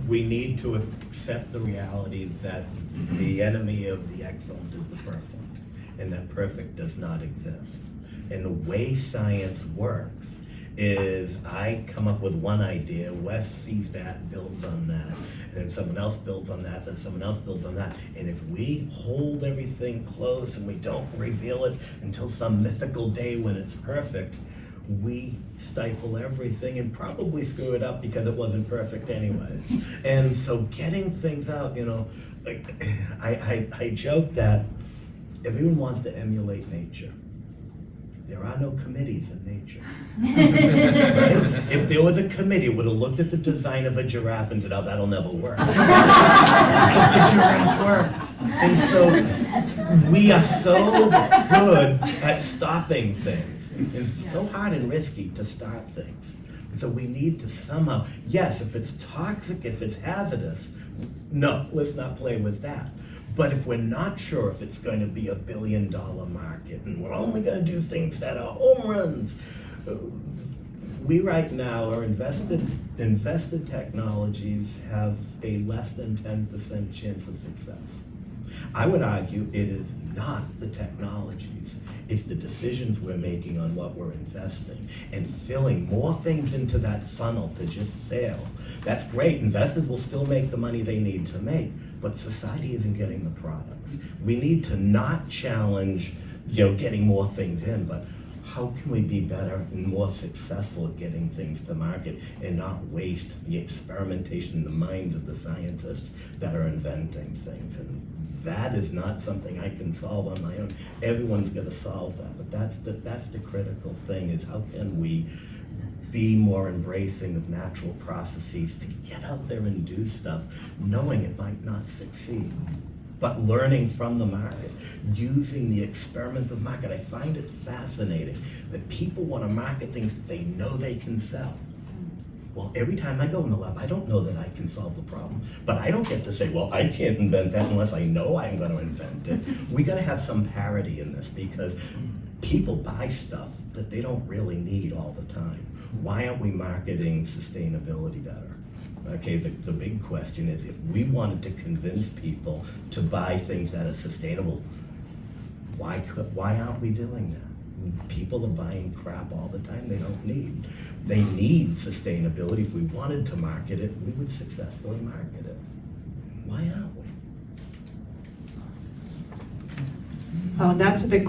we need to accept the reality that the enemy of the excellent is the perfect, and that perfect does not exist. And the way science works is I come up with one idea, Wes sees that, builds on that, and then someone else builds on that, then someone else builds on that. And if we hold everything close and we don't reveal it until some mythical day when it's perfect, we stifle everything and probably screw it up because it wasn't perfect anyways. And so getting things out, you know, I joke that everyone wants to emulate nature. There are no committees in nature. Right? If there was a committee, it would have looked at the design of a giraffe and said, oh, that'll never work. But the giraffe worked. And so we are so good at stopping things. It's so hard and risky to start things. And so we need to somehow, yes, if it's toxic, if it's hazardous, no, let's not play with that. But if we're not sure if it's going to be $1 billion market and we're only going to do things that are home runs, we right now are invested technologies have a less than 10% chance of success. I would argue it is not the technologies. It's the decisions we're making on what we're investing and filling more things into that funnel to just fail. That's great. Investors will still make the money they need to make, but society isn't getting the products. We need to not challenge, getting more things in, but how can we be better and more successful at getting things to market and not waste the experimentation in the minds of the scientists that are inventing things? And that is not something I can solve on my own. Everyone's going to solve that, but that's the critical thing, is how can we be more embracing of natural processes to get out there and do stuff, knowing it might not succeed, but learning from the market, using the experiment of market. I find it fascinating that people want to market things that they know they can sell. Well, every time I go in the lab, I don't know that I can solve the problem, but I don't get to say, well, I can't invent that unless I know I'm going to invent it. We got to have some parity in this, because people buy stuff that they don't really need all the time. Why aren't we marketing sustainability better? Okay, the big question is, if we wanted to convince people to buy things that are sustainable, why aren't we doing that? People are buying crap all the time they don't need. They need sustainability. If we wanted to market it, we would successfully market it. Why aren't we? Oh, that's a big question.